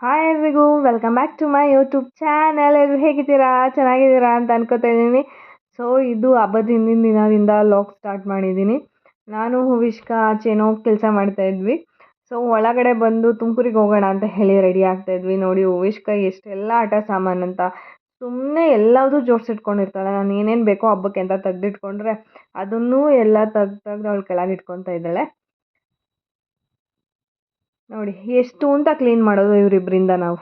Hi ಎಲ್ರಿಗೂ welcome back to my YouTube channel. ಎಲ್ಲರೂ ಹೇಗಿದ್ದೀರಾ? ಚೆನ್ನಾಗಿದ್ದೀರಾ ಅಂತ ಅನ್ಕೋತಾ ಇದ್ದೀನಿ. ಸೊ ಇದು ಹಬ್ಬದ ಹಿಂದಿನ ದಿನದಿಂದ ಲಾಗ್ ಸ್ಟಾರ್ಟ್ ಮಾಡಿದ್ದೀನಿ. ನಾನು ಹೂವಿಷ್ಕ ಆಚೆನೋ ಕೆಲಸ ಮಾಡ್ತಾಯಿದ್ವಿ. ಸೊ ಒಳಗಡೆ ಬಂದು ತುಮಕೂರಿಗೆ ಹೋಗೋಣ ಅಂತ ಹೇಳಿ ರೆಡಿ ಆಗ್ತಾಯಿದ್ವಿ. ನೋಡಿ ಹೂವಿಷ್ಕ ಎಷ್ಟೆಲ್ಲ ಆಟ ಸಾಮಾನು ಅಂತ ಸುಮ್ಮನೆ ಎಲ್ಲದೂ ಜೋಡಿಸಿಟ್ಕೊಂಡಿರ್ತಾಳೆ. ನಾನು ಏನೇನು ಬೇಕೋ ಹಬ್ಬಕ್ಕೆ ಅಂತ ತೆಗೆದಿಟ್ಕೊಂಡ್ರೆ ಅದನ್ನೂ ಎಲ್ಲ ತೆಗ್ದು ಅವಳು ಕೆಳಗೆ ಇಟ್ಕೊತಾ ಇದ್ದಾಳೆ. ನೋಡಿ ಎಷ್ಟು ಅಂತ ಕ್ಲೀನ್ ಮಾಡೋದು ಇವರಿಬ್ಬರಿಂದ ನಾವು.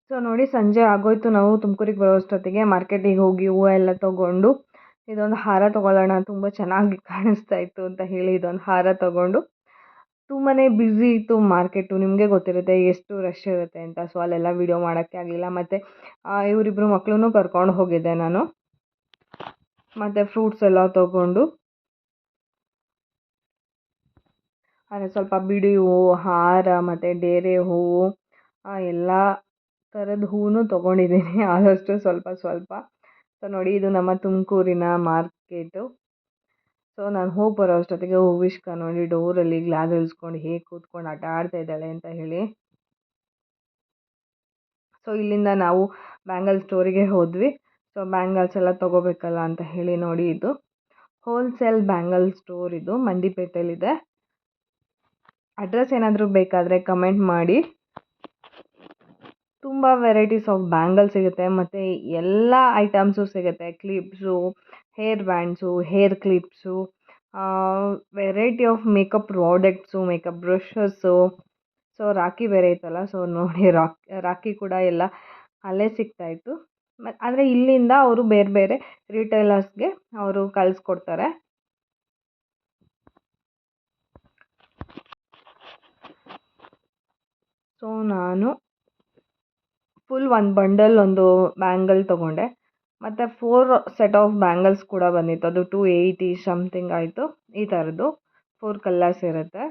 ಸೊ ನೋಡಿ ಸಂಜೆ ಆಗೋಯ್ತು. ನಾವು ತುಮಕೂರಿಗೆ ಬರೋಷ್ಟೊತ್ತಿಗೆ ಮಾರ್ಕೆಟಿಗೆ ಹೋಗಿ ಹೂವು ಎಲ್ಲ ತೊಗೊಂಡು ಇದೊಂದು ಹಾರ ತೊಗೊಳ್ಳೋಣ, ತುಂಬ ಚೆನ್ನಾಗಿ ಕಾಣಿಸ್ತಾ ಇತ್ತು ಅಂತ ಹೇಳಿ ಇದೊಂದು ಹಾರ ತೊಗೊಂಡು ತುಂಬಾ ಬ್ಯುಸಿ ಇತ್ತು ಮಾರ್ಕೆಟು. ನಿಮಗೆ ಗೊತ್ತಿರುತ್ತೆ ಎಷ್ಟು ರಶ್ ಇರುತ್ತೆ ಅಂತ. ಸೊ ಅಲ್ಲೆಲ್ಲ ವೀಡಿಯೋ ಮಾಡೋಕ್ಕೆ ಆಗಲಿಲ್ಲ. ಮತ್ತು ಇವರಿಬ್ಬರು ಮಕ್ಕಳನ್ನೂ ಕರ್ಕೊಂಡು ಹೋಗಿದ್ದೆ ನಾನು. ಮತ್ತು ಫ್ರೂಟ್ಸ್ ಎಲ್ಲ ತೊಗೊಂಡು ಅಂದರೆ ಸ್ವಲ್ಪ ಬಿಡಿ ಹೂವು, ಹಾರ ಮತ್ತು ಡೇರೆ ಹೂವು ಎಲ್ಲ ಥರದ ಹೂವು ತೊಗೊಂಡಿದ್ದೀನಿ, ಆದಷ್ಟು ಸ್ವಲ್ಪ ಸ್ವಲ್ಪ. ಸೊ ನೋಡಿ ಇದು ನಮ್ಮ ತುಮಕೂರಿನ ಮಾರ್ಕೆಟು. ಸೊ ನಾನು ಹೋಗಿ ಬರೋ ಅಷ್ಟೊತ್ತಿಗೆ ಹೂವಿಷ್ಕ ನೋಡಿ ಡೋರಲ್ಲಿ ಗ್ಲಾಸ್ ಇಳಿಸ್ಕೊಂಡು ಹೇಗೆ ಕೂತ್ಕೊಂಡು ಆಟ ಆಡ್ತಾ ಇದ್ದಾಳೆ ಅಂತ ಹೇಳಿ. ಸೊ ಇಲ್ಲಿಂದ ನಾವು ಬ್ಯಾಂಗಲ್ ಸ್ಟೋರಿಗೆ ಹೋದ್ವಿ. ಸೊ ಬ್ಯಾಂಗಲ್ಸ್ ಎಲ್ಲ ತೊಗೋಬೇಕಲ್ಲ ಅಂತ ಹೇಳಿ. ನೋಡಿ ಇದು ಹೋಲ್ಸೇಲ್ ಬ್ಯಾಂಗಲ್ ಸ್ಟೋರ್, ಇದು ಮಂಡಿಪೇಟೆಯಲ್ಲಿದೆ. ಅಡ್ರೆಸ್ ಏನಾದರೂ ಬೇಕಾದರೆ ಕಮೆಂಟ್ ಮಾಡಿ. ತುಂಬ ವೆರೈಟೀಸ್ ಆಫ್ ಬ್ಯಾಂಗಲ್ ಸಿಗುತ್ತೆ ಮತ್ತು ಎಲ್ಲ ಐಟಮ್ಸು ಸಿಗುತ್ತೆ. Clips, hair bands, hair clips, variety of makeup products, makeup brushes. So rakhi ಬೇರೆ ಇತ್ತಲ್ಲ, ಸೊ ನೋಡಿ ರಾಖಿ ಕೂಡ ಎಲ್ಲ ಅಲ್ಲೇ ಸಿಗ್ತಾಯಿತ್ತು. ಆದರೆ ಇಲ್ಲಿಂದ ಅವರು ಬೇರೆ ಬೇರೆ ರಿಟೇಲರ್ಸ್ಗೆ ಅವರು ಕಳಿಸ್ಕೊಡ್ತಾರೆ. ಸೊ ನಾನು ಫುಲ್ ಒಂದು ಬಂಡಲ್ ಒಂದು ಬ್ಯಾಂಗಲ್ ತೊಗೊಂಡೆ. ಮತ್ತು 4 ಸೆಟ್ ಆಫ್ ಬ್ಯಾಂಗಲ್ಸ್ ಕೂಡ ಬಂದಿತ್ತು. ಅದು 280 ಸಮಥಿಂಗ್ ಆಯಿತು. ಈ ಥರದ್ದು 4 ಕಲರ್ಸ್ ಇರುತ್ತೆ.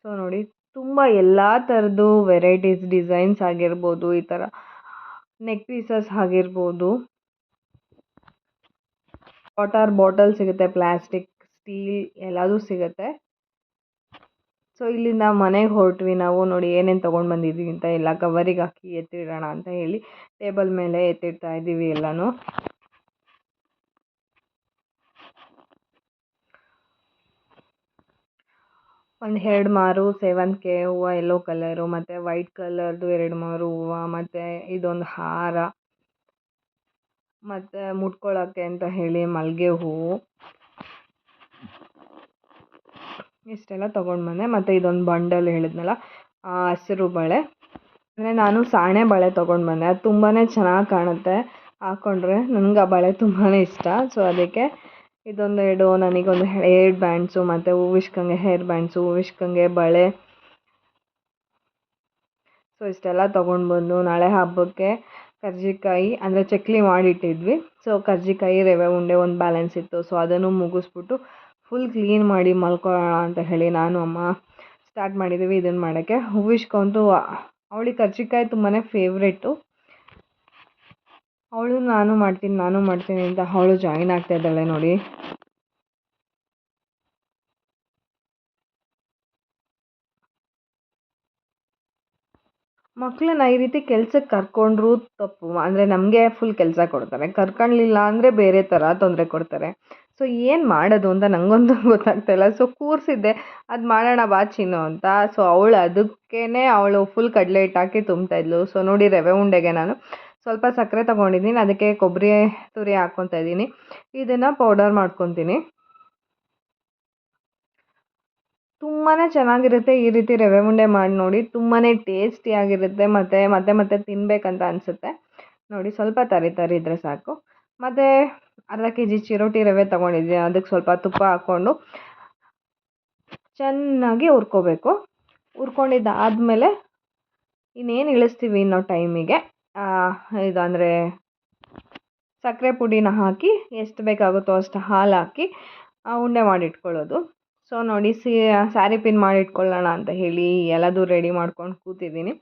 ಸೊ ನೋಡಿ ತುಂಬ ಎಲ್ಲ ಥರದ್ದು ವೆರೈಟೀಸ್, ಡಿಸೈನ್ಸ್ ಆಗಿರ್ಬೋದು, ಈ ಥರ ನೆಕ್ ಪೀಸಸ್ ಆಗಿರ್ಬೋದು, ವಾಟರ್ ಬಾಟಲ್ ಸಿಗುತ್ತೆ, ಪ್ಲಾಸ್ಟಿಕ್, ಸ್ಟೀಲ್ ಎಲ್ಲದೂ ಸಿಗುತ್ತೆ. ಸೊ ಇಲ್ಲಿಂದ ಮನೆಗೆ ಹೊರಟ್ವಿ ನಾವು. ನೋಡಿ ಏನೇನು ತೊಗೊಂಡು ಬಂದಿದ್ದೀವಿ ಅಂತ ಎಲ್ಲ ಕವರಿಗೆ ಹಾಕಿ ಎತ್ತಿಡೋಣ ಅಂತ ಹೇಳಿ ಟೇಬಲ್ ಮೇಲೆ ಎತ್ತಿಡ್ತಾ ಇದ್ದೀವಿ ಎಲ್ಲನೂ. ಒಂದು 2 ಮಾರು ಸೇವಂತಿಗೆ ಹೂವು ಯೆಲ್ಲೋ ಕಲರು, ಮತ್ತು ವೈಟ್ ಕಲರ್ದು 2 ಮಾರು ಹೂವು, ಮತ್ತು ಇದೊಂದು ಹಾರ, ಮತ್ತು ಮುಟ್ಕೊಳ್ಳೋಕ್ಕೆ ಅಂತ ಹೇಳಿ ಮಲ್ಲಿಗೆ ಹೂವು, ಇಷ್ಟೆಲ್ಲ ತೊಗೊಂಡು ಬಂದೆ. ಮತ್ತು ಇದೊಂದು ಬಂಡಲ್ ಹೇಳಿದ್ನಲ್ಲ ಹಸಿರು ಬಳೆ, ಅಂದರೆ ನಾನು ಸಾಣೆ ಬಳೆ ತೊಗೊಂಡು ಬಂದೆ. ಅದು ತುಂಬಾ ಚೆನ್ನಾಗಿ ಕಾಣುತ್ತೆ ಹಾಕ್ಕೊಂಡ್ರೆ. ನನಗೆ ಆ ಬಳೆ ತುಂಬಾ ಇಷ್ಟ. ಸೊ ಅದಕ್ಕೆ ಇದೊಂದು 2, ನನಗೊಂದು ಹೇರ್ ಬ್ಯಾಂಡ್ಸು, ಮತ್ತು ಹೂವಿಷ್ಕಂಗೆ ಹೇರ್ ಬ್ಯಾಂಡ್ಸು, ಹೂವಿಷ್ಕಂಗೆ ಬಳೆ. ಸೊ ಇಷ್ಟೆಲ್ಲ ತೊಗೊಂಡು ಬಂದು ನಾಳೆ ಹಬ್ಬಕ್ಕೆ ಕರ್ಜಿಕಾಯಿ ಅಂದರೆ ಚಕ್ಲಿ ಮಾಡಿಟ್ಟಿದ್ವಿ. ಸೊ ಕರ್ಜಿಕಾಯಿ, ರವೆ ಉಂಡೆ ಒಂದು ಬ್ಯಾಲೆನ್ಸ್ ಇತ್ತು. ಸೊ ಅದನ್ನು ಮುಗಿಸ್ಬಿಟ್ಟು ಫುಲ್ ಕ್ಲೀನ್ ಮಾಡಿ ಮಲ್ಕೊಳ್ಳೋಣ ಅಂತ ಹೇಳಿ ನಾನು ಅಮ್ಮ ಸ್ಟಾರ್ಟ್ ಮಾಡಿದ್ದೀವಿ ಇದನ್ನು ಮಾಡೋಕ್ಕೆ. ಹೂವಿಷ್ಕಂತೂ ಅವಳಿಗೆ ಕರ್ಜಿಕಾಯಿ ತುಂಬಾ ಫೇವ್ರೆಟ್ಟು. ಅವಳು ನಾನು ಮಾಡ್ತೀನಿ ಅಂತ ಅವಳು ಜಾಯಿನ್ ಆಗ್ತಾ ಇದ್ದಾಳೆ ನೋಡಿ. ಮಕ್ಕಳನ್ನ ಈ ರೀತಿ ಕೆಲ್ಸಕ್ಕೆ ಕರ್ಕೊಂಡ್ರೂ ತಪ್ಪು. ಅಂದರೆ ನಮಗೆ ಫುಲ್ ಕೆಲಸ ಕೊಡ್ತಾರೆ, ಕರ್ಕೊಳ್ಳಿಲ್ಲ ಅಂದರೆ ಬೇರೆ ಥರ ತೊಂದರೆ ಕೊಡ್ತಾರೆ. ಸೊ ಏನು ಮಾಡೋದು ಅಂತ ನನಗಂತೂ ಗೊತ್ತಾಗ್ತಾಯಿಲ್ಲ. ಸೊ ಕೂರಿಸಿದ್ದೆ, ಅದು ಮಾಡೋಣ ಬಾ ಚಿನ್ನು ಅಂತ. ಸೊ ಅದಕ್ಕೇ ಅವಳು ಫುಲ್ ಕಡಲೆ ಹಿಟ್ಟು ಹಾಕಿ ತುಂಬ್ತಾಯಿದ್ಲು. ಸೊ ನೋಡಿ ರವೆ ಉಂಡೆಗೆ ನಾನು ಸ್ವಲ್ಪ ಸಕ್ಕರೆ ತೊಗೊಂಡಿದ್ದೀನಿ, ಅದಕ್ಕೆ ಕೊಬ್ಬರಿ ತುರಿ ಹಾಕ್ಕೊತಾ ಇದ್ದೀನಿ. ಇದನ್ನು ಪೌಡರ್ ಮಾಡ್ಕೊತೀನಿ. ತುಂಬಾ ಚೆನ್ನಾಗಿರುತ್ತೆ ಈ ರೀತಿ ರವೆ ಉಂಡೆ ಮಾಡಿ ನೋಡಿ. ತುಂಬಾ ಟೇಸ್ಟಿಯಾಗಿರುತ್ತೆ ಮತ್ತು ಮತ್ತೆ ಮತ್ತೆ ತಿನ್ನಬೇಕಂತ ಅನಿಸುತ್ತೆ. ನೋಡಿ ಸ್ವಲ್ಪ ತರಿ ಇದ್ದರೆ ಸಾಕು. ಮತ್ತು ಅರ್ಧ kg ಚಿರೋಟಿ ರವೆ ತೊಗೊಂಡಿದ್ದೀನಿ, ಅದಕ್ಕೆ ಸ್ವಲ್ಪ ತುಪ್ಪ ಹಾಕ್ಕೊಂಡು ಚೆನ್ನಾಗಿ ಹುರ್ಕೋಬೇಕು. ಹುರ್ಕೊಂಡಿದ್ದಾದಮೇಲೆ ಇನ್ನೇನು ಇಳಿಸ್ತೀವಿ ಇನ್ನೋ ಟೈಮಿಗೆ ಇದು ಅಂದರೆ ಸಕ್ಕರೆ ಪುಡಿನ ಹಾಕಿ ಎಷ್ಟು ಬೇಕಾಗುತ್ತೋ ಅಷ್ಟು ಹಾಲು ಹಾಕಿ ಉಂಡೆ ಮಾಡಿಟ್ಕೊಳ್ಳೋದು. ಸೊ ನೋಡಿ ಸ್ಯಾರಿ ಪಿನ್ ಮಾಡಿ ಇಟ್ಕೊಳ್ಳೋಣ ಅಂತ ಹೇಳಿ ಎಲ್ಲದೂ ರೆಡಿ ಮಾಡ್ಕೊಂಡು ಕೂತಿದ್ದೀನಿ.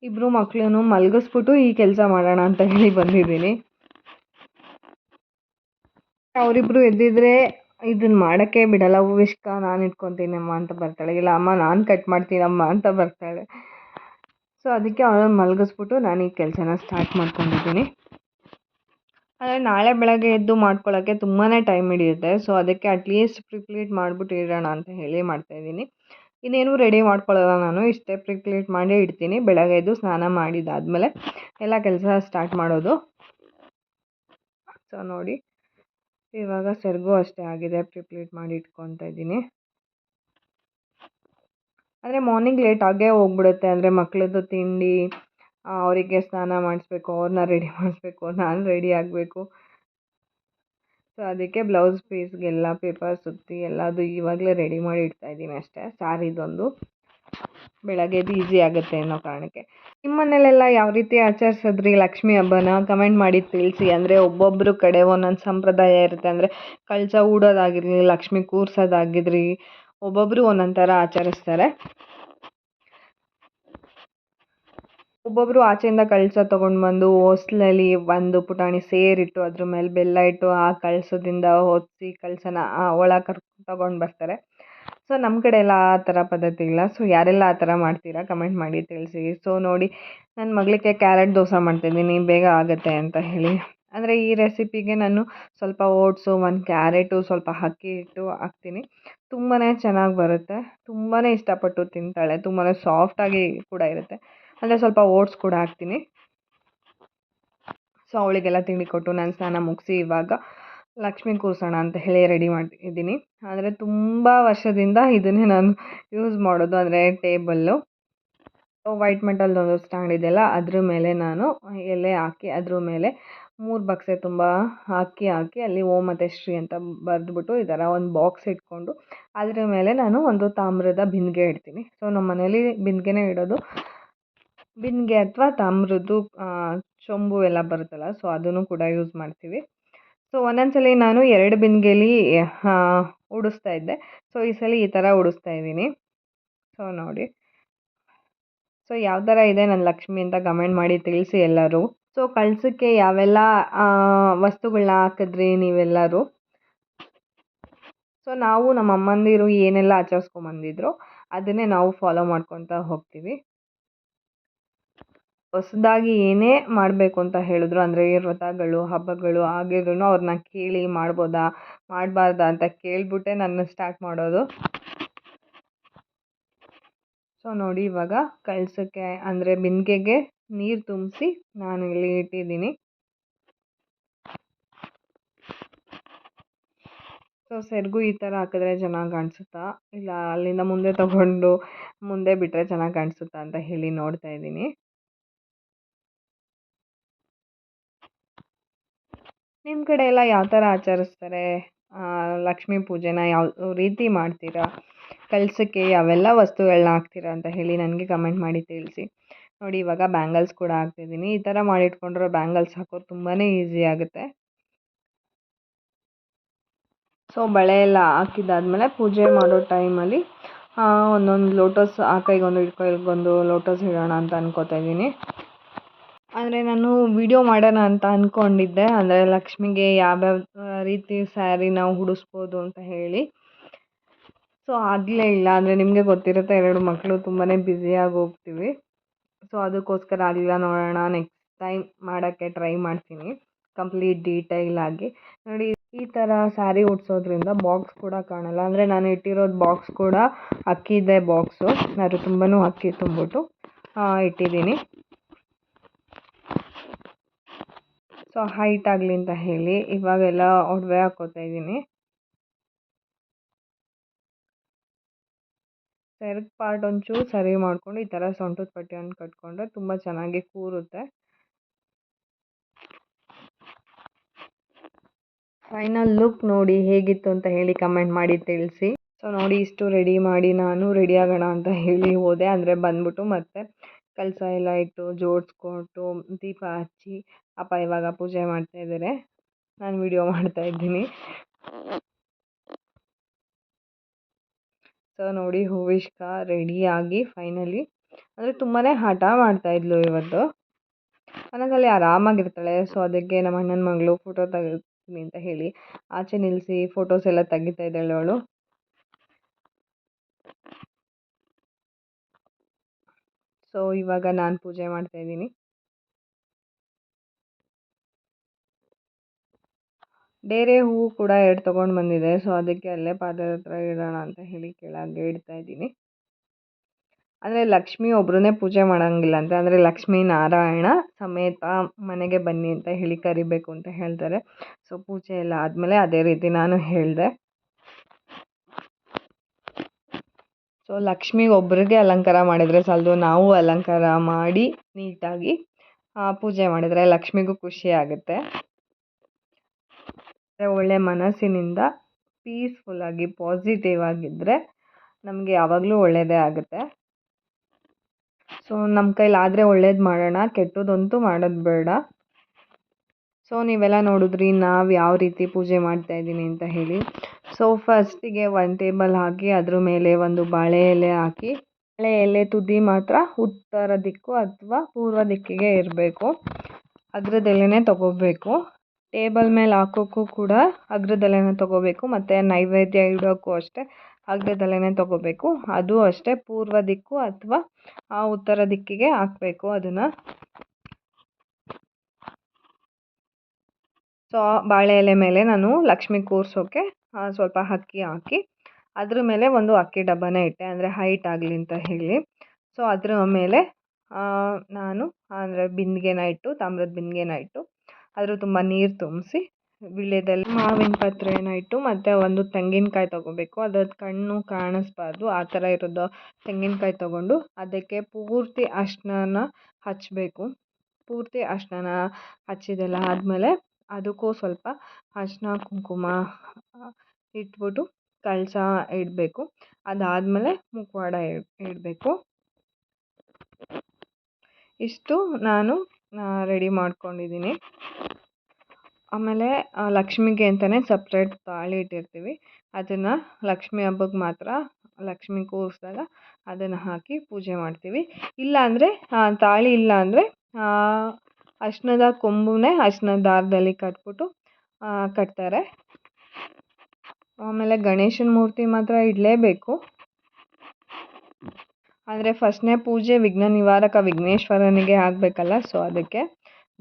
ಇಬ್ಬರು ಮಕ್ಕಳನ್ನು ಮಲಗಿಸ್ಬಿಟ್ಟು ಈ ಕೆಲಸ ಮಾಡೋಣ ಅಂತ ಹೇಳಿ ಬಂದಿದ್ದೀನಿ. ಅವರಿಬ್ಬರು ಎದ್ದಿದ್ರೆ ಇದನ್ನು ಮಾಡೋಕ್ಕೆ ಬಿಡಲ್ಲ ಹೂವಿಷ್ಕ, ನಾನು ಇಟ್ಕೊತೀನಮ್ಮ ಅಂತ ಬರ್ತಾಳೆ, ಇಲ್ಲ ಅಮ್ಮ ನಾನು ಕಟ್ ಮಾಡ್ತೀನಮ್ಮ ಅಂತ ಬರ್ತಾಳೆ. ಸೊ ಅದಕ್ಕೆ ಅವಳನ್ನು ಮಲಗಿಸ್ಬಿಟ್ಟು ನಾನು ಈ ಕೆಲಸನ ಸ್ಟಾರ್ಟ್ ಮಾಡ್ಕೊಂಡಿದ್ದೀನಿ. ಆದರೆ ನಾಳೆ ಬೆಳಗ್ಗೆ ಎದ್ದು ಮಾಡ್ಕೊಳ್ಳೋಕ್ಕೆ ತುಂಬಾ ಟೈಮ್ ಹಿಡಿಯುತ್ತೆ. ಸೊ ಅದಕ್ಕೆ ಅಟ್ಲೀಸ್ಟ್ ಪ್ರಿಪ್ಲೀಟ್ ಮಾಡಿಬಿಟ್ಟು ಇಡೋಣ ಅಂತ ಹೇಳಿ ಮಾಡ್ತಾಯಿದ್ದೀನಿ. ಇನ್ನೇನು ರೆಡಿ ಮಾಡ್ಕೊಳ್ಳೋಲ್ಲ, ನಾನು ಇಷ್ಟೇ ಪ್ರಿಪ್ಲೀಟ್ ಮಾಡಿ ಇಡ್ತೀನಿ. ಬೆಳಗ್ಗೆ ಎದ್ದು ಸ್ನಾನ ಮಾಡಿದಾದಮೇಲೆ ಎಲ್ಲ ಕೆಲಸ ಸ್ಟಾರ್ಟ್ ಮಾಡೋದು. ಸೊ ನೋಡಿ, ಇವಾಗ ಸೆರಗು ಅಷ್ಟೇ ಆಗಿದೆ, ಪ್ರಿಪ್ಲೀಟ್ ಮಾಡಿ ಇಟ್ಕೊತಾ ಇದ್ದೀನಿ. ಅಂದರೆ ಮಾರ್ನಿಂಗ್ ಲೇಟಾಗೇ ಹೋಗ್ಬಿಡುತ್ತೆ. ಅಂದರೆ ಮಕ್ಕಳದ್ದು ತಿಂಡಿ, ಅವರಿಗೆ ಸ್ನಾನ ಮಾಡಿಸ್ಬೇಕು, ಅವ್ರನ್ನ ರೆಡಿ ಮಾಡಿಸ್ಬೇಕು, ನಾನು ರೆಡಿ ಆಗಬೇಕು. ಸೊ ಅದಕ್ಕೆ ಬ್ಲೌಸ್ ಪೀಸ್ಗೆಲ್ಲ ಪೇಪರ್ ಸುತ್ತಿ ಎಲ್ಲದು ಇವಾಗಲೇ ರೆಡಿ ಮಾಡಿ ಇಡ್ತಾಯಿದ್ದೀನಿ ಅಷ್ಟೇ. ಸ್ಯಾರಿದೊಂದು ಬೆಳಗ್ಗೆದು ಈಸಿ ಆಗುತ್ತೆ ಅನ್ನೋ ಕಾರಣಕ್ಕೆ. ನಿಮ್ಮ ಮನೇಲೆಲ್ಲ ಯಾವ ರೀತಿ ಆಚರಿಸಿದ್ರಿ ಲಕ್ಷ್ಮೀ ಹಬ್ಬನ ಕಮೆಂಟ್ ಮಾಡಿ ತಿಳಿಸಿ. ಅಂದರೆ ಒಬ್ಬೊಬ್ಬರು ಕಡೆ ಒಂದೊಂದು ಸಂಪ್ರದಾಯ ಇರುತ್ತೆ. ಅಂದರೆ ಕಳಸ ಹೂಡೋದಾಗಿರಲಿ, ಲಕ್ಷ್ಮಿ ಕೂರ್ಸೋದಾಗಿದ್ರಿ, ಒಬ್ಬೊಬ್ಬರು ಒಂದೊಂದು ಥರ ಆಚರಿಸ್ತಾರೆ. ಒಬ್ಬೊಬ್ಬರು ಆಚೆಯಿಂದ ಕಳಸ ತೊಗೊಂಡು ಬಂದು ಹೊಸ್ಲಲ್ಲಿ ಒಂದು ಪುಟಾಣಿ ಸೇರಿಟ್ಟು ಅದ್ರ ಮೇಲೆ ಬೆಲ್ಲ ಇಟ್ಟು ಆ ಕಳಸದಿಂದ ಹೊತ್ತಿಸಿ ಕಳಸನ ಒಳಗೆ ತೊಗೊಂಡು ಬರ್ತಾರೆ. ಸೊ ನಮ್ಮ ಕಡೆ ಎಲ್ಲ ಆ ಥರ ಪದ್ಧತಿ ಇಲ್ಲ. ಸೊ ಯಾರೆಲ್ಲ ಆ ಥರ ಮಾಡ್ತೀರಾ ಕಮೆಂಟ್ ಮಾಡಿ ತಿಳಿಸಿ. ಸೊ ನೋಡಿ, ನನ್ನ ಮಗಳಿಗೆ ಕ್ಯಾರೆಟ್ ದೋಸೆ ಮಾಡ್ತಿದ್ದೀನಿ, ಬೇಗ ಆಗುತ್ತೆ ಅಂತ ಹೇಳಿ. ಅಂದರೆ ಈ ರೆಸಿಪಿಗೆ ನಾನು ಸ್ವಲ್ಪ ಓಟ್ಸು, ಒಂದು ಕ್ಯಾರೆಟು, ಸ್ವಲ್ಪ ಅಕ್ಕಿ ಹಿಟ್ಟು ಹಾಕ್ತೀನಿ. ತುಂಬಾ ಚೆನ್ನಾಗಿ ಬರುತ್ತೆ, ತುಂಬಾ ಇಷ್ಟಪಟ್ಟು ತಿಂತಾಳೆ, ತುಂಬಾ ಸಾಫ್ಟಾಗಿ ಕೂಡ ಇರುತ್ತೆ. ಅಂದರೆ ಸ್ವಲ್ಪ ಓಟ್ಸ್ ಕೂಡ ಹಾಕ್ತೀನಿ. ಸೊ ಅವಳಿಗೆಲ್ಲ ತಿಂಡಿ ಕೊಟ್ಟು ನಾನು ಸ್ನಾನ ಮುಗಿಸಿ ಇವಾಗ ಲಕ್ಷ್ಮಿ ಕೂರ್ಸೋಣ ಅಂತ ಹೇಳಿ ರೆಡಿ ಮಾಡಿದ್ದೀನಿ. ಅಂದರೆ ತುಂಬ ವರ್ಷದಿಂದ ಇದನ್ನೇ ನಾನು ಯೂಸ್ ಮಾಡೋದು. ಅಂದರೆ ಟೇಬಲ್ಲು ವೈಟ್ ಮೆಟಲ್ದೊಂದು ಸ್ಟ್ಯಾಂಡ್ ಇದೆಯಲ್ಲ, ಅದ್ರ ಮೇಲೆ ನಾನು ಎಲೆ ಹಾಕಿ ಅದ್ರ ಮೇಲೆ 3 ಬಕ್ಸೆ ತುಂಬ ಅಕ್ಕಿ ಹಾಕಿ ಅಲ್ಲಿ ಓಂ ಮತ್ತು ಶ್ರೀ ಅಂತ ಬರೆದ್ಬಿಟ್ಟು ಈ ಥರ ಒಂದು ಬಾಕ್ಸ್ ಇಟ್ಕೊಂಡು ಅದ್ರ ಮೇಲೆ ನಾನು ಒಂದು ತಾಮ್ರದ ಬಿಂದಿಗೆ ಇಡ್ತೀನಿ. ಸೊ ನಮ್ಮ ಮನೇಲಿ ಬಿಂದಿಗೆನೇ ಇಡೋದು. ಬಿಂದಿಗೆ ಅಥವಾ ತಾಮ್ರದ್ದು ಚೊಂಬು ಎಲ್ಲ ಬರುತ್ತಲ್ಲ, ಸೊ ಅದನ್ನು ಕೂಡ ಯೂಸ್ ಮಾಡ್ತೀವಿ. ಸೊ ಒಂದೊಂದ್ಸಲಿ ನಾನು 2 ಬಿಂದಿಗೆಲಿ ಉಡಿಸ್ತಾ ಇದ್ದೆ. ಸೊ ಈ ಸಲ ಈ ಥರ ಉಡಿಸ್ತಾ ಇದ್ದೀನಿ. ಸೊ ನೋಡಿ, ಸೊ ಯಾವ ಥರ ಇದೆ ನನ್ನ ಲಕ್ಷ್ಮಿ ಅಂತ ಕಮೆಂಟ್ ಮಾಡಿ ತಿಳಿಸಿ ಎಲ್ಲರೂ. ಸೊ ಕಳಸಕ್ಕೆ ಯಾವೆಲ್ಲ ವಸ್ತುಗಳನ್ನ ಹಾಕಿದ್ರಿ ನೀವೆಲ್ಲರೂ. ಸೊ ನಾವು ನಮ್ಮ ಅಮ್ಮಂದಿರು ಏನೆಲ್ಲ ಆಚರಿಸ್ಕೊಂಬಂದಿದ್ರು ಅದನ್ನೇ ನಾವು ಫಾಲೋ ಮಾಡ್ಕೊತಾ ಹೋಗ್ತೀವಿ. ಹೊಸದಾಗಿ ಏನೇ ಮಾಡಬೇಕು ಅಂತ ಹೇಳಿದ್ರು, ಅಂದರೆ ವ್ರತಗಳು, ಹಬ್ಬಗಳು ಆಗಿದ್ರು ಅವ್ರನ್ನ ಕೇಳಿ ಮಾಡ್ಬೋದಾ ಮಾಡಬಾರ್ದಾ ಅಂತ ಕೇಳಿಬಿಟ್ಟೆ ನಾನು ಸ್ಟಾರ್ಟ್ ಮಾಡೋದು. ಸೊ ನೋಡಿ, ಇವಾಗ ಕಳಸಕ್ಕೆ ಅಂದರೆ ಬಿಂದಿಗೆಗೆ ನೀರು ತುಂಬಿಸಿ ನಾನು ಇಲ್ಲಿ ಇಟ್ಟಿದ್ದೀನಿ. ಸೊ ಸೆರಗು ಈ ಥರ ಹಾಕಿದ್ರೆ ಚೆನ್ನಾಗಿ ಕಾಣಿಸುತ್ತಾ, ಇಲ್ಲ ಅಲ್ಲಿಂದ ಮುಂದೆ ತಗೊಂಡು ಮುಂದೆ ಬಿಟ್ಟರೆ ಚೆನ್ನಾಗಿ ಕಾಣಿಸುತ್ತಾ ಅಂತ ಹೇಳಿ ನೋಡ್ತಾ ಇದ್ದೀನಿ. ನಿಮ್ಮ ಕಡೆ ಎಲ್ಲ ಯಾವ ಥರ ಆಚರಿಸ್ತಾರೆ? ಲಕ್ಷ್ಮೀ ಪೂಜೆನ ಯಾವ ರೀತಿ ಮಾಡ್ತೀರಾ? ಕಳಸಕ್ಕೆ ಯಾವೆಲ್ಲ ವಸ್ತುಗಳನ್ನ ಹಾಕ್ತೀರಾ ಅಂತ ಹೇಳಿ ನನಗೆ ಕಮೆಂಟ್ ಮಾಡಿ ತಿಳಿಸಿ. ನೋಡಿ, ಇವಾಗ ಬ್ಯಾಂಗಲ್ಸ್ ಕೂಡ ಹಾಕ್ತಿದ್ದೀನಿ. ಈ ಥರ ಮಾಡಿಟ್ಕೊಂಡ್ರೆ ಬ್ಯಾಂಗಲ್ಸ್ ಹಾಕೋದು ತುಂಬಾ ಈಸಿ ಆಗುತ್ತೆ. ಸೊ ಬಳೆ ಎಲ್ಲ ಹಾಕಿದ್ದಾದ್ಮೇಲೆ ಪೂಜೆ ಮಾಡೋ ಟೈಮಲ್ಲಿ ಒಂದೊಂದು ಲೋಟಸ್ ಆ ಕೈಗೊಂದು ಈ ಕೈಗೊಂದು ಲೋಟಸ್ ಇಡೋಣ ಅಂತ ಅನ್ಕೋತಾ ಇದ್ದೀನಿ. ಅಂದರೆ ನಾನು ವಿಡಿಯೋ ಮಾಡೋಣ ಅಂತ ಅಂದ್ಕೊಂಡಿದ್ದೆ, ಅಂದರೆ ಲಕ್ಷ್ಮಿಗೆ ಯಾವ್ಯಾವ ರೀತಿ ಸ್ಯಾರಿ ನಾವು ಉಡಿಸ್ಬೋದು ಅಂತ ಹೇಳಿ. ಸೊ ಆಗಲೇ ಇಲ್ಲ. ಅಂದರೆ ನಿಮಗೆ ಗೊತ್ತಿರುತ್ತೆ, 2 ಮಕ್ಕಳು ತುಂಬಾ ಬ್ಯುಸಿಯಾಗಿ ಹೋಗ್ತೀವಿ. ಸೊ ಅದಕ್ಕೋಸ್ಕರ ಆಗಲಿಲ್ಲ. ನೋಡೋಣ, ನೆಕ್ಸ್ಟ್ ಟೈಮ್ ಮಾಡೋಕ್ಕೆ ಟ್ರೈ ಮಾಡ್ತೀನಿ ಕಂಪ್ಲೀಟ್ ಡೀಟೈಲ್ ಆಗಿ. ನೋಡಿ, ಈ ಥರ ಸ್ಯಾರಿ ಉಡ್ಸೋದ್ರಿಂದ ಬಾಕ್ಸ್ ಕೂಡ ಕಾಣಲ್ಲ. ಅಂದರೆ ನಾನು ಇಟ್ಟಿರೋದು ಬಾಕ್ಸ್ ಕೂಡ ಅಕ್ಕಿದೆ ಬಾಕ್ಸು. ನಾನು ತುಂಬಾ ಅಕ್ಕಿ ತುಂಬಿಟ್ಟು ಇಟ್ಟಿದ್ದೀನಿ. ಸೊ ಹೈಟ್ ಆಗಲಿ ಅಂತ ಹೇಳಿ ಇವಾಗೆಲ್ಲ ಒಡವೆ ಹಾಕ್ಕೋತಾ ಇದ್ದೀನಿ. ಸೆರಗು ಪಾರ್ಟ್ ಒಂಚೂರು ಸರಿ ಮಾಡಿಕೊಂಡು ಈ ಥರ ಸೊಂಟದ ಪಟ್ಟಿಯನ್ನು ಕಟ್ಕೊಂಡ್ರೆ ತುಂಬ ಚೆನ್ನಾಗಿ ಕೂರುತ್ತೆ. ಫೈನಲ್ ಲುಕ್ ನೋಡಿ ಹೇಗಿತ್ತು ಅಂತ ಹೇಳಿ ಕಮೆಂಟ್ ಮಾಡಿ ತಿಳಿಸಿ. ಸೊ ನೋಡಿ, ಇಷ್ಟು ರೆಡಿ ಮಾಡಿ ನಾನು ರೆಡಿ ಆಗೋಣ ಅಂತ ಹೇಳಿ ಹೋದೆ. ಅಂದರೆ ಬಂದ್ಬಿಟ್ಟು ಮತ್ತೆ ಕಳಸ ಎಲ್ಲ ಇಟ್ಟು ಜೋಡಿಸ್ಕೊಟ್ಟು ದೀಪ ಹಚ್ಚಿ ಅಪ್ಪ ಇವಾಗ ಪೂಜೆ ಮಾಡ್ತಾಯಿದ್ದಾರೆ, ನಾನು ವಿಡಿಯೋ ಮಾಡ್ತಾಯಿದ್ದೀನಿ. ಸೊ ನೋಡಿ, ಹೂವಿಷ್ಕ ರೆಡಿಯಾಗಿ ಫೈನಲಿ, ಅಂದರೆ ತುಂಬಾ ಹಠ ಮಾಡ್ತಾಯಿದ್ಲು ಇವತ್ತು. ಒಂದೊಂದ್ಸಲಿ ಆರಾಮಾಗಿರ್ತಾಳೆ. ಸೊ ಅದಕ್ಕೆ ನಮ್ಮ ಅಣ್ಣನ ಮಗಳು ಫೋಟೋ ಮಾಡಿಸ್ತೀನಿ ಅಂತ ಹೇಳಿ ಆಚೆ ನಿಲ್ಲಿಸಿ ಫೋಟೋಸ್ ಎಲ್ಲ ತೆಗಿತಾ ಇದ್ದಾಳೆ ಅವಳು. ಸೊ ಇವಾಗ ನಾನು ಪೂಜೆ ಮಾಡ್ತಾ ಇದ್ದೀನಿ. ಡೇರೆ ಹೂವು ಕೂಡ 2 ತೊಗೊಂಡು ಬಂದಿದೆ. ಸೊ ಅದಕ್ಕೆ ಅಲ್ಲೇ ಪಾದದ ಹತ್ರ ಇಡೋಣ ಅಂತ ಹೇಳಿ ಕೆಳಗೆ ಇಡ್ತಾ ಇದ್ದೀನಿ. ಅಂದರೆ ಲಕ್ಷ್ಮಿ ಒಬ್ರನ್ನೇ ಪೂಜೆ ಮಾಡೋಂಗಿಲ್ಲ ಅಂತ, ಅಂದರೆ ಲಕ್ಷ್ಮೀ ನಾರಾಯಣ ಸಮೇತ ಮನೆಗೆ ಬನ್ನಿ ಅಂತ ಹೇಳಿ ಕರಿಬೇಕು ಅಂತ ಹೇಳ್ತಾರೆ. ಸೊ ಪೂಜೆ ಎಲ್ಲ ಆದಮೇಲೆ ಅದೇ ರೀತಿ ನಾನು ಹೇಳಿದೆ. ಸೊ ಲಕ್ಷ್ಮಿಗೆ ಒಬ್ರಿಗೆ ಅಲಂಕಾರ ಮಾಡಿದರೆ ಸಾಲದು, ನಾವು ಅಲಂಕಾರ ಮಾಡಿ ನೀಟಾಗಿ ಪೂಜೆ ಮಾಡಿದರೆ ಲಕ್ಷ್ಮಿಗೂ ಖುಷಿ ಆಗುತ್ತೆ. ಒಳ್ಳೆ ಮನಸ್ಸಿನಿಂದ ಪೀಸ್ಫುಲ್ಲಾಗಿ ಪಾಸಿಟಿವ್ ಆಗಿದ್ದರೆ ನಮಗೆ ಯಾವಾಗಲೂ ಒಳ್ಳೆಯದೇ ಆಗುತ್ತೆ. ಸೊ ನಮ್ಮ ಕೈಲಾದರೆ ಒಳ್ಳೇದು ಮಾಡೋಣ, ಕೆಟ್ಟದಂತೂ ಮಾಡೋದು ಬೇಡ. ಸೊ ನೀವೆಲ್ಲ ನೋಡಿದ್ರಿ ನಾವು ಯಾವ ರೀತಿ ಪೂಜೆ ಮಾಡ್ತಾಯಿದ್ದೀನಿ ಅಂತ ಹೇಳಿ. ಸೊ ಫಸ್ಟಿಗೆ 1 ಟೇಬಲ್ ಹಾಕಿ ಅದ್ರ ಮೇಲೆ ಒಂದು ಬಾಳೆ ಎಲೆ ಹಾಕಿ, ಬಾಳೆ ಎಲೆ ತುದಿ ಮಾತ್ರ ಉತ್ತರ ದಿಕ್ಕು ಅಥವಾ ಪೂರ್ವ ದಿಕ್ಕಿಗೆ ಇರಬೇಕು. ಅಗ್ರದೆಲೆನೇ ತೊಗೋಬೇಕು. ಟೇಬಲ್ ಮೇಲೆ ಹಾಕೋಕ್ಕೂ ಕೂಡ ಅಗ್ರದೆಲೆನೇ ತೊಗೋಬೇಕು, ಮತ್ತು ನೈವೇದ್ಯ ಇಡೋಕ್ಕೂ ಅಷ್ಟೇ ಅಗ್ರದೆಲೆನೇ ತೊಗೋಬೇಕು. ಅದು ಅಷ್ಟೇ ಪೂರ್ವ ದಿಕ್ಕು ಅಥವಾ ಉತ್ತರ ದಿಕ್ಕಿಗೆ ಹಾಕಬೇಕು ಅದನ್ನು. ಸೊ ಬಾಳೆ ಎಲೆ ಮೇಲೆ ನಾನು ಲಕ್ಷ್ಮಿ ಕೂರಿಸೋಕ್ಕೆ ಸ್ವಲ್ಪ ಅಕ್ಕಿ ಹಾಕಿ ಅದ್ರ ಮೇಲೆ ಒಂದು ಅಕ್ಕಿ ಡಬ್ಬನೇ ಇಟ್ಟೆ, ಅಂದರೆ ಹೈಟ್ ಆಗಲಿ ಅಂತ ಹೇಳಿ. ಸೊ ಅದ್ರ ಮೇಲೆ ನಾನು ಅಂದರೆ ಬಿಂದಿಗೆನ ಇಟ್ಟು, ತಾಮ್ರದ ಬಿಂದಿಗೆನ ಇಟ್ಟು ಅದ್ರ ತುಂಬ ನೀರು ತುಂಬಿಸಿ ವೀಳ್ಯದೆಲೆ ಮಾವಿನ ಪತ್ರೆನ ಇಟ್ಟು, ಮತ್ತು ಒಂದು ತೆಂಗಿನಕಾಯಿ ತೊಗೋಬೇಕು. ಅದ್ರದ್ದು ಕಣ್ಣು ಕಾಣಿಸ್ಬಾರ್ದು ಆ ಥರ ಇರೋದು ತೆಂಗಿನಕಾಯಿ ತೊಗೊಂಡು ಅದಕ್ಕೆ ಪೂರ್ತಿ ಅರಿಶಿನ ಹಚ್ಚಬೇಕು. ಪೂರ್ತಿ ಅರಿಶಿನ ಹಚ್ಚಿದೆಲ್ಲ ಆದಮೇಲೆ ಅದಕ್ಕೂ ಸ್ವಲ್ಪ ಅರಿಶಿನ ಕುಂಕುಮ ಇಟ್ಬಿಟ್ಟು ಕಳಶ ಇಡಬೇಕು. ಅದಾದಮೇಲೆ ಮುಖವಾಡ ಇಡಬೇಕು. ಇಷ್ಟು ನಾನು ರೆಡಿ ಮಾಡ್ಕೊಂಡಿದ್ದೀನಿ. ಆಮೇಲೆ ಲಕ್ಷ್ಮಿಗೆ ಅಂತಲೇ ಸಪ್ರೇಟ್ ತಾಳಿ ಇಟ್ಟಿರ್ತೀವಿ. ಅದನ್ನು ಲಕ್ಷ್ಮಿ ಹಬ್ಬಕ್ಕೆ ಮಾತ್ರ ಲಕ್ಷ್ಮಿ ಕೂರಿಸಿದಾಗ ಅದನ್ನು ಹಾಕಿ ಪೂಜೆ ಮಾಡ್ತೀವಿ. ಇಲ್ಲಾಂದರೆ ತಾಳಿ ಇಲ್ಲ ಅಂದರೆ ಅರಿಶಿನದ ಕೊಂಬನ್ನೇ ಅರಿಶಿನದ ದಾರದಲ್ಲಿ ಕಟ್ಬಿಟ್ಟು ಕಟ್ತಾರೆ. ಆಮೇಲೆ ಗಣೇಶನ ಮೂರ್ತಿ ಮಾತ್ರ ಇಡಲೇಬೇಕು. ಆದರೆ ಫಸ್ಟ್ನೇ ಪೂಜೆ ವಿಘ್ನ ನಿವಾರಕ ವಿಘ್ನೇಶ್ವರನಿಗೆ ಆಗಬೇಕಲ್ಲ. ಸೊ ಅದಕ್ಕೆ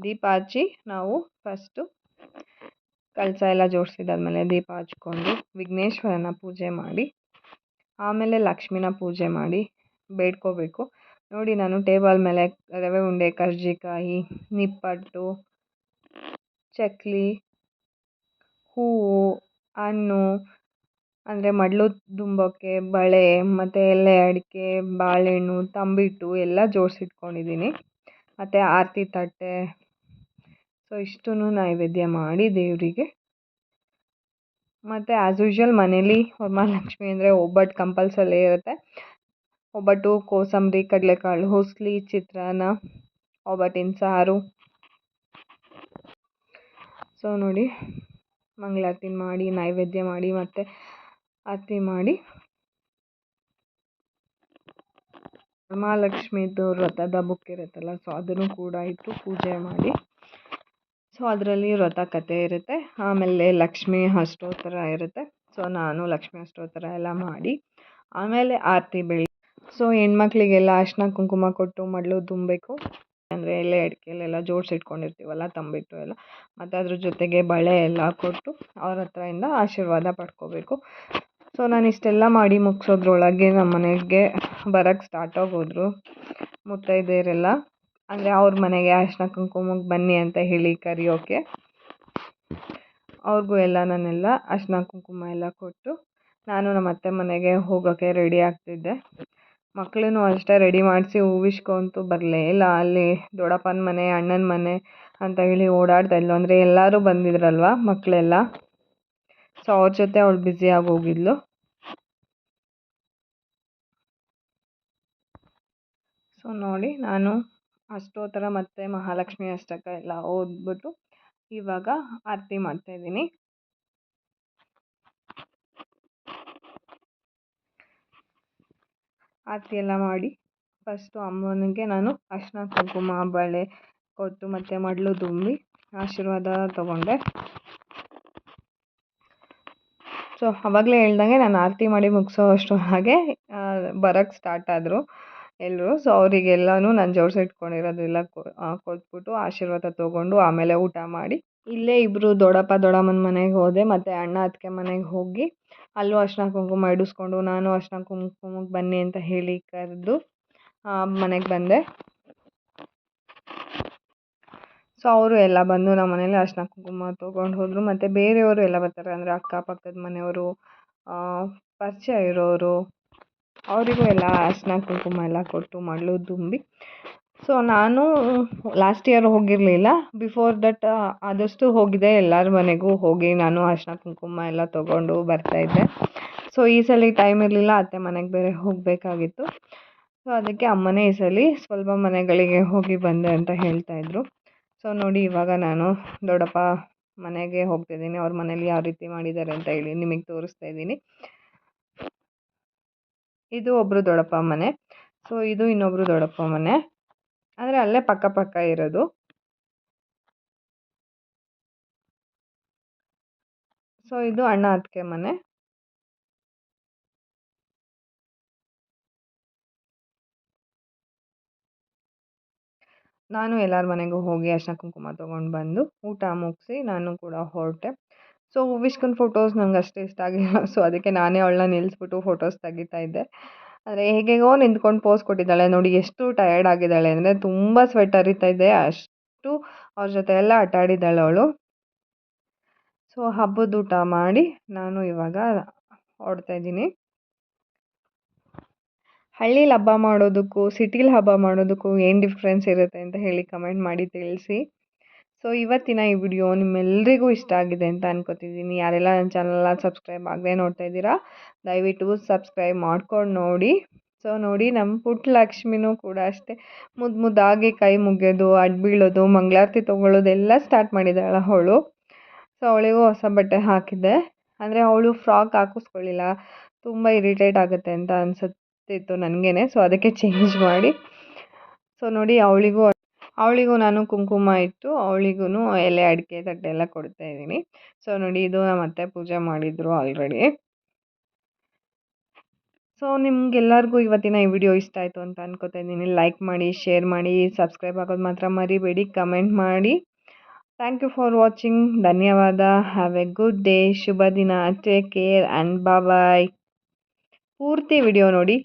ದೀಪ ಹಚ್ಚಿ ನಾವು ಫಸ್ಟು ಕಳಶ ಎಲ್ಲ ಜೋಡಿಸಿದಾದ್ಮೇಲೆ ದೀಪ ಹಚ್ಕೊಂಡು ವಿಘ್ನೇಶ್ವರನ ಪೂಜೆ ಮಾಡಿ ಆಮೇಲೆ ಲಕ್ಷ್ಮಿನ ಪೂಜೆ ಮಾಡಿ ಬೇಡ್ಕೋಬೇಕು. ನೋಡಿ ನಾನು ಟೇಬಲ್ ಮೇಲೆ ರವೆ ಉಂಡೆ, ಕರ್ಜಿಕಾಯಿ, ನಿಪ್ಪಟ್ಟು, ಚಕ್ಲಿ, ಹೂವು, ಹಣ್ಣು ಅಂದರೆ ಮಡ್ಲು ದುಂಬೋಕ್ಕೆ ಬಳೆ, ಮತ್ತು ಎಲೆ ಅಡಿಕೆ, ಬಾಳೆಹಣ್ಣು, ತಂಬಿಟ್ಟು ಎಲ್ಲ ಜೋಡಿಸಿಟ್ಕೊಂಡಿದ್ದೀನಿ. ಮತ್ತು ಆರತಿ ತಟ್ಟೆ. ಸೊ ಇಷ್ಟನ್ನು ನೈವೇದ್ಯ ಮಾಡಿ ದೇವರಿಗೆ. ಮತ್ತು ಆ್ಯಸ್ ಯೂಶ್ವಲ್ ಮನೇಲಿ ವರಮಹಾಲಕ್ಷ್ಮಿ ಅಂದರೆ ಒಬ್ಬಟ್ಟು ಕಂಪಲ್ಸರಿ ಇರುತ್ತೆ. ಒಬ್ಬಟ್ಟು, ಕೋಸಂಬರಿ, ಕಡಲೆಕಾಳು, ಹುಸ್ಲಿ, ಚಿತ್ರಾನ್ನ, ಒಬ್ಬಟ್ಟಿನ ಸಾರು. ಸೊ ನೋಡಿ ಮಂಗಳಾರತಿ ಮಾಡಿ ನೈವೇದ್ಯ ಮಾಡಿ ಮತ್ತು ಆರತಿ ಮಾಡಿ ವರಮಹಾಲಕ್ಷ್ಮಿದು ವ್ರತದ ಬುಕ್ ಇರುತ್ತಲ್ಲ, ಸೊ ಅದನ್ನು ಕೂಡ ಇಟ್ಟು ಪೂಜೆ ಮಾಡಿ. ಸೊ ಅದರಲ್ಲಿ ವ್ರತ ಕಥೆ ಇರುತ್ತೆ. ಆಮೇಲೆ ಲಕ್ಷ್ಮೀ ಅಷ್ಟೋತ್ತರ ಇರುತ್ತೆ. ಸೊ ನಾನು ಲಕ್ಷ್ಮೀ ಅಷ್ಟೋತ್ತರ ಎಲ್ಲ ಮಾಡಿ ಆಮೇಲೆ ಆರತಿ ಸೊ ಹೆಣ್ಮಕ್ಳಿಗೆಲ್ಲ ಅರಿಶಿನ ಕುಂಕುಮ ಕೊಟ್ಟು ಮಡ್ಲು ತುಂಬಬೇಕು. ಅಂದರೆ ಎಲೆ ಅಡಿಕೆಲೆಲ್ಲ ಜೋಡಿಸಿಟ್ಕೊಂಡಿರ್ತೀವಲ್ಲ ತಂಬಿಟ್ಟು ಎಲ್ಲ, ಮತ್ತು ಅದ್ರ ಜೊತೆಗೆ ಬಳೆ ಎಲ್ಲ ಕೊಟ್ಟು ಅವ್ರ ಹತ್ರದಿಂದ ಆಶೀರ್ವಾದ ಪಡ್ಕೋಬೇಕು. ಸೊ ನಾನು ಇಷ್ಟೆಲ್ಲ ಮಾಡಿ ಮುಗಿಸೋದ್ರೊಳಗೆ ನಮ್ಮ ಮನೆಗೆ ಬರೋಕ್ಕೆ ಸ್ಟಾರ್ಟ್ ಆಗೋದ್ರು ಮುತ್ತೈದೆಯರೆಲ್ಲ. ಅಂದರೆ ಅವ್ರ ಮನೆಗೆ ಅರಿಶಿನ ಕುಂಕುಮಕ್ಕೆ ಬನ್ನಿ ಅಂತ ಹೇಳಿ ಕರೆಯೋಕ್ಕೆ. ಅವ್ರಿಗೂ ಎಲ್ಲ ನಾನೆಲ್ಲ ಅರಿಶಿನ ಕುಂಕುಮ ಎಲ್ಲ ಕೊಟ್ಟು ನಾನು ನಮ್ಮ ಅತ್ತೆ ಮನೆಗೆ ಹೋಗೋಕ್ಕೆ ರೆಡಿ ಆಗ್ತಿದ್ದೆ. ಮಕ್ಕಳನ್ನು ಅಷ್ಟೇ ರೆಡಿ ಮಾಡಿಸಿ ಹೂವಿಸ್ಕೊಂತೂ ಬರಲೇ ಇಲ್ಲ. ಅಲ್ಲಿ ದೊಡ್ಡಪ್ಪನ ಮನೆ, ಅಣ್ಣನ ಮನೆ ಅಂತ ಹೇಳಿ ಓಡಾಡ್ತಾ ಇದ್ಲು. ಅಂದರೆ ಎಲ್ಲರೂ ಬಂದಿದ್ರಲ್ವ ಮಕ್ಕಳೆಲ್ಲ. ಸೊ ಅವ್ರ ಜೊತೆ ಅವಳು ಬ್ಯುಸಿಯಾಗಿ ಹೋಗಿದ್ಲು. ಸೊ ನೋಡಿ ನಾನು ಅಷ್ಟೋತ್ತರ ಮತ್ತು ಮಹಾಲಕ್ಷ್ಮಿ ಅಷ್ಟಕ ಎಲ್ಲ ಓದ್ಬಿಟ್ಟು ಇವಾಗ ಆರತಿ ಮಾಡ್ತಾಯಿದ್ದೀನಿ. ಆರತಿ ಎಲ್ಲ ಮಾಡಿ ಫಸ್ಟು ಅಮ್ಮನಿಗೆ ನಾನು ಅರಿಶಿನ ಕುಂಕುಮ ಬಳೆ ಕೊಟ್ಟು ಮತ್ತು ಮಡ್ಲು ತುಂಬಿ ಆಶೀರ್ವಾದ ತೊಗೊಂಡೆ. ಸೊ ಆವಾಗಲೇ ಹೇಳ್ದಂಗೆ ನಾನು ಆರತಿ ಮಾಡಿ ಮುಗಿಸೋ ಅಷ್ಟರೊಳಗೆ ಬರೋಕ್ಕೆ ಸ್ಟಾರ್ಟ್ ಆದರು ಎಲ್ಲರೂ. ಸೊ ಅವರಿಗೆಲ್ಲನೂ ನಾನು ಜೋಡಿಸಿಟ್ಕೊಂಡಿರೋದೆಲ್ಲ ಕೊಟ್ಬಿಟ್ಟು ಆಶೀರ್ವಾದ ತೊಗೊಂಡು ಆಮೇಲೆ ಊಟ ಮಾಡಿ ಇಲ್ಲೇ ಇಬ್ಬರು ದೊಡ್ಡಪ್ಪ ದೊಡ್ಡಮ್ಮನ ಮನೆಗೆ ಹೋದೆ, ಮತ್ತು ಅಣ್ಣ ಅತ್ತಿಗೆ ಮನೆಗೆ ಹೋಗಿ ಅಲ್ಲೂ ಅರಿಶಿನ ಕುಂಕುಮ ಇಡಿಸ್ಕೊಂಡು ನಾನು ಅರಿಶಿನ ಕುಂಕುಮಕ್ಕೆ ಬನ್ನಿ ಅಂತ ಹೇಳಿ ಕರೆದು ಮನೆಗೆ ಬಂದೆ. ಸೊ ಅವರು ಎಲ್ಲ ಬಂದು ನಮ್ಮ ಮನೇಲಿ ಅರಿಶಿನ ಕುಂಕುಮ ತೊಗೊಂಡು ಹೋದರು. ಮತ್ತು ಬೇರೆಯವರು ಎಲ್ಲ ಬರ್ತಾರೆ, ಅಂದರೆ ಅಕ್ಕಪಕ್ಕದ ಮನೆಯವರು, ಪರಿಚಯ ಇರೋರು, ಅವರಿಗೂ ಎಲ್ಲ ಅರಿಶಿನ ಕುಂಕುಮ ಎಲ್ಲ ಕೊಟ್ಟು ಮರಳು ತುಂಬಿ. ಸೊ ನಾನು ಲಾಸ್ಟ್ ಇಯರ್ ಹೋಗಿರಲಿಲ್ಲ, ಬಿಫೋರ್ ದಟ್ ಆದಷ್ಟು ಹೋಗಿದೆ, ಎಲ್ಲರ ಮನೆಗೂ ಹೋಗಿ ನಾನು ಅರಿಶಿನ ಕುಂಕುಮ ಎಲ್ಲ ತೊಗೊಂಡು ಬರ್ತಾಯಿದ್ದೆ. ಸೊ ಈ ಸಲ ಟೈಮ್ ಇರಲಿಲ್ಲ, ಅತ್ತೆ ಮನೆಗೆ ಬೇರೆ ಹೋಗಬೇಕಾಗಿತ್ತು. ಸೊ ಅದಕ್ಕೆ ಅಮ್ಮನೇ ಈ ಸಲ ಸ್ವಲ್ಪ ಮನೆಗಳಿಗೆ ಹೋಗಿ ಬಂದೆ ಅಂತ ಹೇಳ್ತಾಯಿದ್ರು. ಸೊ ನೋಡಿ, ಇವಾಗ ನಾನು ದೊಡ್ಡಪ್ಪ ಮನೆಗೆ ಹೋಗ್ತಿದ್ದೀನಿ. ಅವ್ರ ಮನೇಲಿ ಯಾವ ರೀತಿ ಮಾಡಿದ್ದಾರೆ ಅಂತ ಹೇಳಿ ನಿಮಗೆ ತೋರಿಸ್ತಾ ಇದ್ದೀನಿ. ಇದು ಒಬ್ಬರು ದೊಡ್ಡಪ್ಪ ಮನೆ, ಸೊ ಇದು ಇನ್ನೊಬ್ಬರು ದೊಡ್ಡಪ್ಪ ಮನೆ, ಅಂದರೆ ಅಲ್ಲೇ ಪಕ್ಕ ಇರೋದು. ಸೊ ಇದು ಅಣ್ಣ ಅತ್ತಿಗೆ ಮನೆ. ನಾನು ಎಲ್ಲರ ಮನೆಗೂ ಹೋಗಿ ಅರಿಶಿನ ಕುಂಕುಮ ತೊಗೊಂಡು ಬಂದು ಊಟ ಮುಗಿಸಿ ನಾನು ಕೂಡ ಹೊರಟೆ. ಸೊ ಹೂವಿಶ್ಕನ ಫೋಟೋಸ್ ನಂಗೆ ಅಷ್ಟು ಇಷ್ಟ ಆಗಿಲ್ಲ, ಸೊ ಅದಕ್ಕೆ ನಾನೇ ಅವಳನ್ನ ನಿಲ್ಲಿಸ್ಬಿಟ್ಟು ಫೋಟೋಸ್ ತೆಗಿತಾ ಇದ್ದೆ. ಆದರೆ ಹೇಗೇಗೋ ನಿಂತ್ಕೊಂಡು ಪೋಸ್ ಕೊಟ್ಟಿದ್ದಾಳೆ ನೋಡಿ. ಎಷ್ಟು ಟಯರ್ಡ್ ಆಗಿದ್ದಾಳೆ ಅಂದರೆ ತುಂಬ ಸ್ವೆಟ್ ಹರಿತಾ ಇದೆ, ಅಷ್ಟು ಅವ್ರ ಜೊತೆ ಎಲ್ಲ ಆಟಾಡಿದ್ದಾಳೆ ಅವಳು. ಸೊ ಹಬ್ಬದ ಊಟ ಮಾಡಿ ನಾನು ಇವಾಗ ಹೊರಡ್ತಾ ಇದ್ದೀನಿ. ಹಳ್ಳೀಲಿ ಹಬ್ಬ ಮಾಡೋದಕ್ಕೂ ಸಿಟೀಲಿ ಹಬ್ಬ ಮಾಡೋದಕ್ಕೂ ಏನು ಡಿಫ್ರೆನ್ಸ್ ಇರುತ್ತೆ ಅಂತ ಹೇಳಿ ಕಮೆಂಟ್ ಮಾಡಿ ತಿಳಿಸಿ. ಸೊ ಇವತ್ತಿನ ಈ ವಿಡಿಯೋ ನಿಮ್ಮೆಲ್ಲರಿಗೂ ಇಷ್ಟ ಆಗಿದೆ ಅಂತ ಅನ್ಕೋತಿದ್ದೀನಿ. ಯಾರೆಲ್ಲ ನನ್ನ ಚಾನಲ್ನ ಸಬ್ಸ್ಕ್ರೈಬ್ ಆಗದೆ ನೋಡ್ತಾ ಇದ್ದೀರಾ, ದಯವಿಟ್ಟು ಸಬ್ಸ್ಕ್ರೈಬ್ ಮಾಡ್ಕೊಂಡು ನೋಡಿ. ಸೊ ನೋಡಿ, ನಮ್ಮ ಪುಟ್ಟ ಲಕ್ಷ್ಮಿನೂ ಕೂಡ ಅಷ್ಟೇ ಮುದ್ದಾಗಿ ಕೈ ಮುಗಿಯೋದು, ಅಡ್ಬೀಳೋದು, ಮಂಗಳಾರತಿ ತೊಗೊಳ್ಳೋದು ಎಲ್ಲ ಸ್ಟಾರ್ಟ್ ಮಾಡಿದ್ದಾಳೆ ಅವಳು. ಸೊ ಅವಳಿಗೂ ಹೊಸ ಬಟ್ಟೆ ಹಾಕಿದ್ದೆ, ಅಂದರೆ ಅವಳು ಫ್ರಾಕ್ ಹಾಕಿಸ್ಕೊಳ್ಳಿಲ್ಲ, ತುಂಬ ಇರಿಟೇಟ್ ಆಗುತ್ತೆ ಅಂತ ಅನಿಸುತ್ತಿತ್ತು ನನಗೇನೆ. ಸೊ ಅದಕ್ಕೆ ಚೇಂಜ್ ಮಾಡಿ. ಸೊ ನೋಡಿ, ಅವಳಿಗೂ ನಾನು ಕುಂಕುಮ ಇಟ್ಟು ಅವಳಿಗೂ ಎಲೆ ಅಡಿಕೆ ತಟ್ಟೆ ಎಲ್ಲ ಕೊಡ್ತಾ ಇದ್ದೀನಿ. ಸೊ ನೋಡಿ, ಇದು ನಮ್ಮ ಅತ್ತೆ ಪೂಜೆ ಮಾಡಿದರು ಆಲ್ರೆಡಿ. ಸೊ ನಿಮ್ಗೆಲ್ಲರಿಗೂ ಇವತ್ತಿನ ಈ ವಿಡಿಯೋ ಇಷ್ಟ ಆಯಿತು ಅಂತ ಅನ್ಕೋತಾ ಇದ್ದೀನಿ. ಲೈಕ್ ಮಾಡಿ, ಶೇರ್ ಮಾಡಿ, ಸಬ್ಸ್ಕ್ರೈಬ್ ಆಗೋದು ಮಾತ್ರ ಮರಿಬೇಡಿ, ಕಮೆಂಟ್ ಮಾಡಿ. Thank you for watching. ಧನ್ಯವಾದ. Have a good day. ಶುಭ ದಿನ. Take care and bye. ಪೂರ್ತಿ ವಿಡಿಯೋ ನೋಡಿ.